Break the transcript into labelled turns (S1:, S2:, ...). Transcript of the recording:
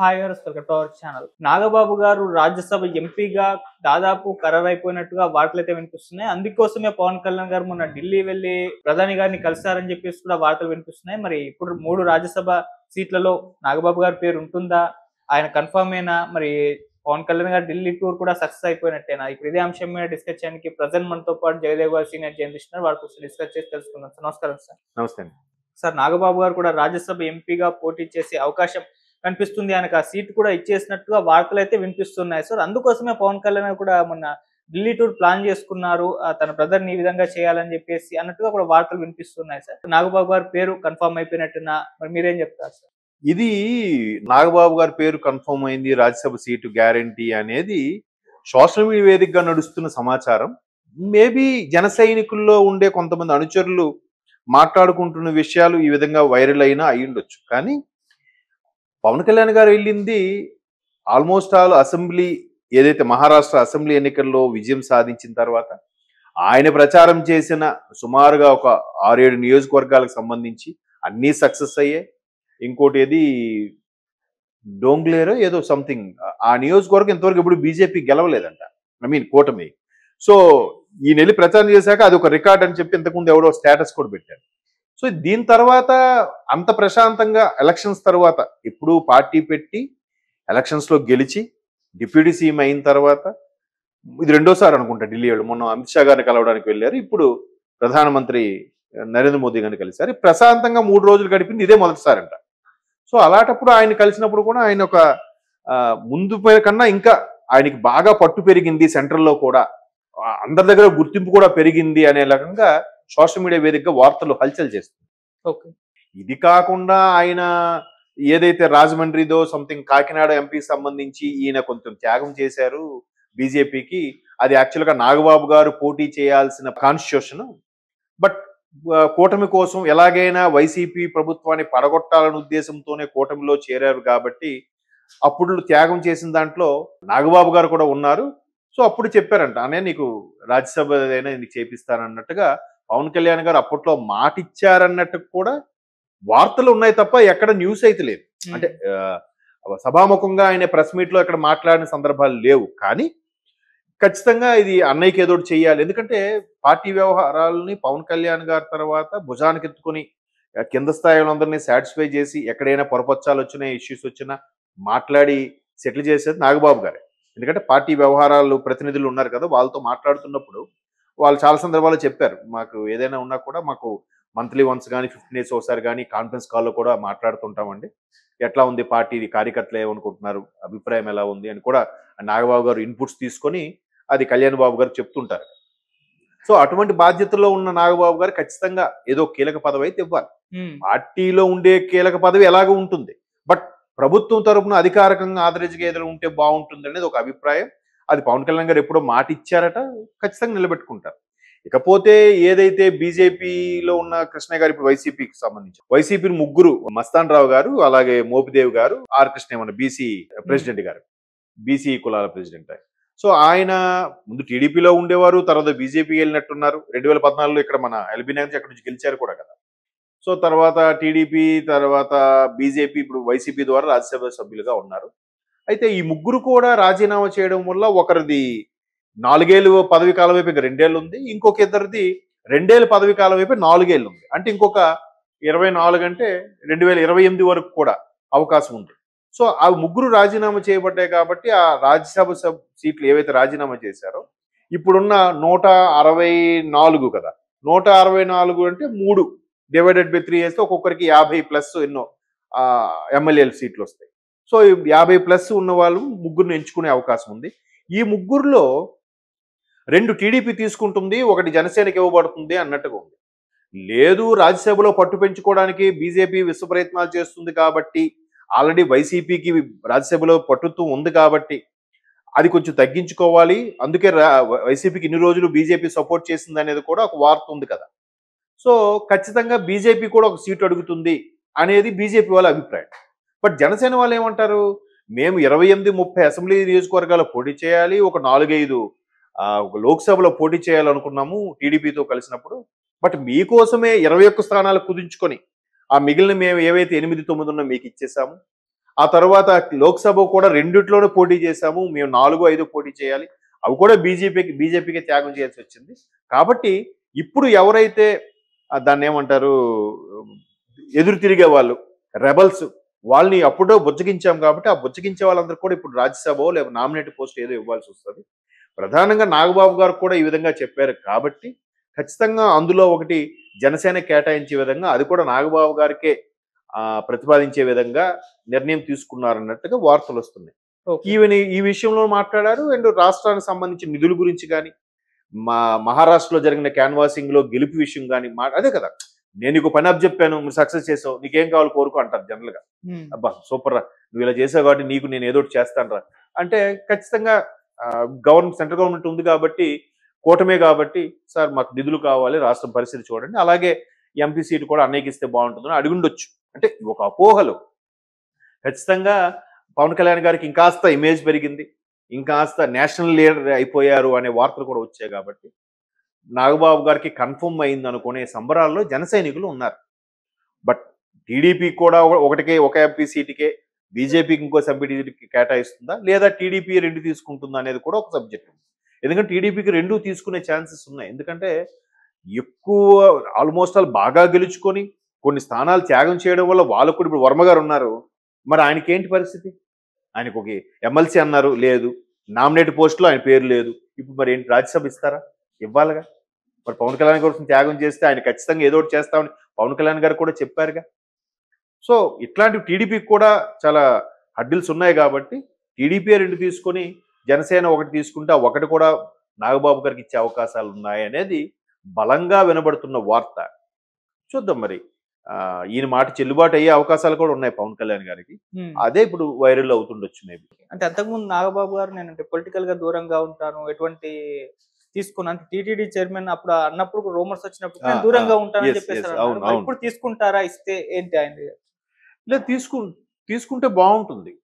S1: Hi గారు, welcome to our channel. Nagababu గారు రాజ్యసభ ఎంపీగా దాదాపు ఖరారైపోయినట్టుగా వార్తలైతే వినిపిస్తున్నాయి. అందుకోసమే పవన్ కళ్యాణ్ గారు మొన్న ఢిల్లీ వెళ్లి ప్రధాని గారిని కలిశారని చెప్పేసి కూడా వార్తలు వినిపిస్తున్నాయి. మరి ఇప్పుడు 3 రాజ్యసభ సీట్లలో నాగబాబు గారి పేరు ఉంటుందా? ఆయన కన్ఫర్మ్ ఏనా? మరి పవన్ కళ్యాణ్ గారు ఢిల్లీ టూర్ కూడా సక్సెస్ అయిపోయినట్టేనా? ఇప్పుడు ఇదే అంశం మీద డిస్కస్ చేయడానికి ప్రజెంట్ మనతో పాటు జయదేవ్ గారు, సీనియర్ జర్నలిస్ట్ ఉన్నారు. వారి కోసం డిస్కస్ చేసి తెలుసుకుందాం. సార్ నమస్కారం సార్.
S2: నమస్తే అండి.
S1: సార్, నాగబాబు గారు కూడా రాజ్యసభ ఎంపీగా పోటీ చేసే అవకాశం కనిపిస్తుంది. ఆయనకు ఆ సీట్ కూడా ఇచ్చేసినట్టుగా వార్తలైతే వినిపిస్తున్నాయి సార్. అందుకోసమే పవన్ కళ్యాణ్ కూడా మొన్న ఢిల్లీ టూర్ ప్లాన్ చేసుకున్నారు. తన బ్రదర్‌ని ఈ విధంగా చేయాలని చెప్పేసి అన్నట్టుగా కూడా వార్తలు వినిపిస్తున్నాయి సార్. నాగబాబు గారి పేరు కన్ఫర్మ్ అయిపోయినట్టేనా? మరి మీరేం చెప్తారు సార్?
S2: ఇది నాగబాబు గారి పేరు కన్ఫర్మ్ అయింది, రాజ్యసభ సీటు గ్యారంటీ అనేది సోషల్ మీడియా వేదికగా నడుస్తున్న సమాచారం. మేబీ జన సైనికుల్లో ఉండే కొంతమంది అనుచరులు మాట్లాడుకుంటున్న విషయాలు ఈ విధంగా వైరల్ అయినా అయ్యుండొచ్చు. కానీ పవన్ కళ్యాణ్ గారు వెళ్ళింది ఆల్మోస్ట్ ఆల్ అసెంబ్లీ, ఏదైతే మహారాష్ట్ర అసెంబ్లీ ఎన్నికల్లో విజయం సాధించిన తర్వాత ఆయన ప్రచారం చేసిన సుమారుగా ఒక 6-7 నియోజకవర్గాలకు సంబంధించి అన్నీ సక్సెస్ అయ్యాయి. ఇంకోటి ఏది డోంగ్లేరో ఏదో సంథింగ్, ఆ నియోజకవర్గం ఇంతవరకు ఎప్పుడు బీజేపీ గెలవలేదంట, ఐ మీన్ కూటమి. సో ఈయన వెళ్ళి ప్రచారం చేశాక అది ఒక రికార్డ్ అని చెప్పి ఇంతకుముందు ఎవడో స్టేటస్ కూడా పెట్టారు. సో దీని తర్వాత అంత ప్రశాంతంగా ఎలక్షన్స్ తర్వాత ఇప్పుడు పార్టీ పెట్టి ఎలక్షన్స్ లో గెలిచి డిప్యూటీ సీఎం అయిన తర్వాత ఇది రెండోసారి అనుకుంటా ఢిల్లీ వెళ్ళి, మొన్న అమిత్ షా గారిని కలవడానికి వెళ్ళారు, ఇప్పుడు ప్రధానమంత్రి నరేంద్ర మోదీ గారిని కలిశారు. ప్రశాంతంగా 3 రోజులు గడిపింది ఇదే మొదటిసారంట. సో అలాంటప్పుడు ఆయన కలిసినప్పుడు కూడా ఆయన ఒక ముందు కన్నా ఇంకా ఆయనకి బాగా పట్టు పెరిగింది, సెంట్రల్లో కూడా అందరి దగ్గర గుర్తింపు కూడా పెరిగింది అనే రకంగా సోషల్ మీడియా వేదికగా వార్తలు హల్చల్ చేస్తుంది.
S1: ఓకే.
S2: ఇది కాకుండా ఆయన ఏదైతే రాజమండ్రిదో సంథింగ్ కాకినాడ ఎంపీకి సంబంధించి ఈయన కొంచెం త్యాగం చేశారు బీజేపీకి, అది యాక్చువల్గా నాగబాబు గారు పోటీ చేయాల్సిన కాన్స్టిట్యూషన్. బట్ కూటమి కోసం ఎలాగైనా వైసీపీ ప్రభుత్వాన్ని పడగొట్టాలనే ఉద్దేశంతోనే కూటమిలో చేరారు కాబట్టి అప్పుడు త్యాగం చేసిన దాంట్లో నాగబాబు గారు కూడా ఉన్నారు. సో అప్పుడు చెప్పారంట, అనే నీకు రాజ్యసభ అయినా నీకు చేపిస్తానన్నట్టుగా పవన్ కళ్యాణ్ గారు అప్పట్లో మాట ఇచ్చారన్నట్టు కూడా వార్తలు ఉన్నాయి తప్ప ఎక్కడ న్యూస్ అయితే లేదు. అంటే సభాముఖంగా ఆయన ప్రెస్ మీట్ లో ఎక్కడ మాట్లాడిన సందర్భాలు లేవు. కానీ ఖచ్చితంగా ఇది అన్నయ్యకి ఏదో చెయ్యాలి, ఎందుకంటే పార్టీ వ్యవహారాలని పవన్ కళ్యాణ్ గారి తర్వాత భుజానికి ఎత్తుకొని కింద స్థాయిలో అందరినీ సాటిస్ఫై చేసి ఎక్కడైనా పొరపచ్చాలు వచ్చినా, ఇష్యూస్ వచ్చినా మాట్లాడి సెటిల్ చేసేది నాగబాబు గారే. ఎందుకంటే పార్టీ వ్యవహారాలు ప్రతినిధులు ఉన్నారు కదా, వాళ్ళతో మాట్లాడుతున్నప్పుడు వాళ్ళు చాలా సందర్భాలు చెప్పారు, మాకు ఏదైనా ఉన్నా కూడా మాకు మంత్లీ వన్స్ కానీ 15 days ఒకసారి కానీ కాన్ఫరెన్స్ కాల్లో కూడా మాట్లాడుతుంటామండి, ఎట్లా ఉంది పార్టీ కార్యకర్తలు ఏమనుకుంటున్నారు, అభిప్రాయం ఎలా ఉంది అని కూడా నాగబాబు గారు ఇన్పుట్స్ తీసుకొని అది కళ్యాణ్ బాబు గారు చెప్తుంటారు. సో అటువంటి బాధ్యతలో ఉన్న నాగబాబు గారు ఖచ్చితంగా ఏదో కీలక పదవి అయితే ఇవ్వాలి. పార్టీలో ఉండే కీలక పదవి ఎలాగో ఉంటుంది, బట్ ప్రభుత్వం తరపున అధికారికంగా ఆదరించగా ఏదైనా ఉంటే బాగుంటుంది అనేది ఒక అభిప్రాయం. అది పవన్ కళ్యాణ్ గారు ఎప్పుడో మాట ఇచ్చారట, ఖచ్చితంగా నిలబెట్టుకుంటారు. ఇకపోతే ఏదైతే బీజేపీలో ఉన్న కృష్ణయ్య గారు ఇప్పుడు వైసీపీకి సంబంధించి వైసీపీ 3 మస్తాన్ రావు గారు, అలాగే మోపిదేవి గారు, ఆర్ కృష్ణ మన బీసీ ప్రెసిడెంట్ గారు, బీసీ కులాల ప్రెసిడెంట్. సో ఆయన ముందు టీడీపీలో ఉండేవారు, తర్వాత బీజేపీకి వెళ్ళినట్టున్నారు. 2014లో ఇక్కడ మన ఎల్బీ నగర్ అక్కడి నుంచి గెలిచారు కూడా కదా. సో తర్వాత టీడీపీ, తర్వాత బీజేపీ, ఇప్పుడు వైసీపీ ద్వారా రాజ్యసభ సభ్యులుగా ఉన్నారు. అయితే ఈ 3 కూడా రాజీనామా చేయడం వల్ల ఒకరిది 4 ఏళ్ళు పదవి కాలం వైపు 2 ఏళ్ళు ఉంది, ఇంకొక ఇద్దరిది 2 ఏళ్ళ పదవి కాలం వైపు 4 ఏళ్ళు ఉంది. అంటే ఇంకొక 24 అంటే 2028 వరకు కూడా అవకాశం ఉంది. సో ఆ 3 రాజీనామా చేయబడ్డాయి కాబట్టి ఆ రాజ్యసభ సీట్లు ఏవైతే రాజీనామా చేశారో ఇప్పుడున్న 164 కదా, 164 అంటే 3 డివైడెడ్ బై 3 వేస్తే ఒక్కొక్కరికి 50+ ఎన్నో ఎమ్మెల్యేల సీట్లు వస్తాయి. సో 50+ ఉన్న వాళ్ళు 3 ఎంచుకునే అవకాశం ఉంది. ఈ 3లో 2 టీడీపీ తీసుకుంటుంది, 1 జనసేనకి ఇవ్వబడుతుంది అన్నట్టుగా ఉంది. లేదు రాజ్యసభలో పట్టు పెంచుకోవడానికి బీజేపీ విశ్వ ప్రయత్నాలు చేస్తుంది కాబట్టి, ఆల్రెడీ వైసీపీకి రాజ్యసభలో పట్టుత్వం ఉంది కాబట్టి అది కొంచెం తగ్గించుకోవాలి, అందుకే వైసీపీకి ఇన్ని రోజులు బీజేపీ సపోర్ట్ చేసింది అనేది కూడా ఒక వార్త ఉంది కదా. సో ఖచ్చితంగా బీజేపీ కూడా ఒక సీటు అడుగుతుంది అనేది బీజేపీ వాళ్ళ అభిప్రాయం. బట్ జనసేన వాళ్ళు ఏమంటారు, మేము 28-30 అసెంబ్లీ నియోజకవర్గాల్లో పోటీ చేయాలి, ఒక 4-5 లోక్సభలో పోటీ చేయాలనుకున్నాము టీడీపీతో కలిసినప్పుడు, బట్ మీకోసమే 21 స్థానాలు కుదించుకొని ఆ మిగిలిన మేము ఏవైతే 8-9 ఉన్నా మీకు ఇచ్చేసాము, ఆ తర్వాత లోక్సభ కూడా రెండిట్లోనే పోటీ చేశాము, మేము 4, 5 పోటీ చేయాలి, అవి కూడా బీజేపీకి త్యాగం చేయాల్సి వచ్చింది. కాబట్టి ఇప్పుడు ఎవరైతే దాన్ని ఏమంటారు, ఎదురు తిరిగే వాళ్ళు, రెబల్స్, వాళ్ళని అప్పుడో బుజ్జగించాం కాబట్టి ఆ బుజ్జగించే వాళ్ళందరూ కూడా ఇప్పుడు రాజ్యసభ లేదా నామినేట్ పోస్ట్ ఏదో ఇవ్వాల్సి వస్తుంది. ప్రధానంగా నాగబాబు గారు కూడా ఈ విధంగా చెప్పారు కాబట్టి ఖచ్చితంగా అందులో ఒకటి జనసేన కేటాయించే విధంగా అది కూడా నాగబాబు గారికే ప్రతిపాదించే విధంగా నిర్ణయం తీసుకున్నారన్నట్టుగా వార్తలు వస్తున్నాయి.
S1: ఓకే.
S2: ఈవెన్ ఈ విషయంలో మాట్లాడారు. అండ్ రాష్ట్రానికి సంబంధించిన నిధుల గురించి కానీ, మహారాష్ట్రలో జరిగిన క్యాన్వాసింగ్ లో గెలుపు విషయం కానీ అదే కదా, నేను నీకు పని అప్ చెప్పాను, నువ్వు సక్సెస్ చేసావు, నీకేం కావాలి కోరుకో అంటారు జనరల్ గా. అబ్బా సూపర్ రా, నువ్వు ఇలా చేసావు కాబట్టి నీకు నేను ఏదో ఒకటి చేస్తాను రా అంటే ఖచ్చితంగా సెంట్రల్ గవర్నమెంట్ ఉంది కాబట్టి, కూటమే కాబట్టి, సార్ మాకు నిధులు కావాలి, రాష్ట్రం పరిస్థితి చూడండి, అలాగే ఎంపీ సీటు కూడా అన్నయ్యకి ఇస్తే బాగుంటుందని అడుగుండొచ్చు. అంటే ఒక అపోహలు. ఖచ్చితంగా పవన్ కళ్యాణ్ గారికి ఇంకాస్త ఇమేజ్ పెరిగింది, ఇంకాస్త నేషనల్ లీడర్ అయిపోయారు అనే వార్తలు కూడా వచ్చాయి కాబట్టి నాగబాబు గారికి కన్ఫర్మ్ అయింది అనుకునే సంబరాల్లో జన సైనికులు ఉన్నారు. బట్ టీడీపీ కూడా ఒక ఎంపీ సీటుకే, బీజేపీకి ఇంకో ఎంపీ సీటుకి కేటాయిస్తుందా లేదా టీడీపీ 2 తీసుకుంటుందా అనేది కూడా ఒక సబ్జెక్ట్. ఎందుకంటే టీడీపీకి 2 తీసుకునే ఛాన్సెస్ ఉన్నాయి. ఎందుకంటే ఎక్కువ ఆల్మోస్ట్ ఆల్ బాగా గెలుచుకొని కొన్ని స్థానాలు త్యాగం చేయడం వల్ల వాళ్ళు కూడా, ఇప్పుడు వర్మ గారు ఉన్నారు, మరి ఆయనకి ఏంటి పరిస్థితి? ఆయనకు ఒక ఎమ్మెల్సీ అన్నారు, లేదు, నామినేట్ పోస్టులో ఆయన పేరు లేదు, ఇప్పుడు మరి ఏంటి, రాజ్యసభ ఇస్తారా? ఇవ్వాలిగా. మరి పవన్ కళ్యాణ్ కోసం త్యాగం చేస్తే ఆయన ఖచ్చితంగా ఏదో ఒకటి చేస్తామని పవన్ కళ్యాణ్ గారు కూడా చెప్పారుగా. సో ఇట్లాంటివి టీడీపీకి కూడా చాలా హడ్డిల్స్ ఉన్నాయి కాబట్టి టీడీపీ 2 తీసుకొని జనసేన 1 తీసుకుంటే ఆ 1 కూడా నాగబాబు గారికి ఇచ్చే అవకాశాలు ఉన్నాయి అనేది బలంగా వినబడుతున్న వార్త. చూద్దాం మరి ఈయన మాట చెల్లుబాటు అయ్యే అవకాశాలు కూడా ఉన్నాయి పవన్ కళ్యాణ్ గారికి. అదే ఇప్పుడు వైరల్ అవుతుండొచ్చు మేబీ.
S1: అంటే అంతకుముందు నాగబాబు గారు నేను పొలిటికల్ గా దూరంగా ఉంటాను, ఎటువంటి తీసుకున్నాను, టీటీడీ చైర్మన్ అప్పుడు అన్నప్పుడు రూమర్స్ వచ్చినప్పుడు నేను దూరంగా ఉంటానని చెప్పేసి ఇప్పుడు తీసుకుంటారా, ఇస్తే ఏంటి ఆయన?
S2: లేదు, తీసుకుంటే బాగుంటుంది.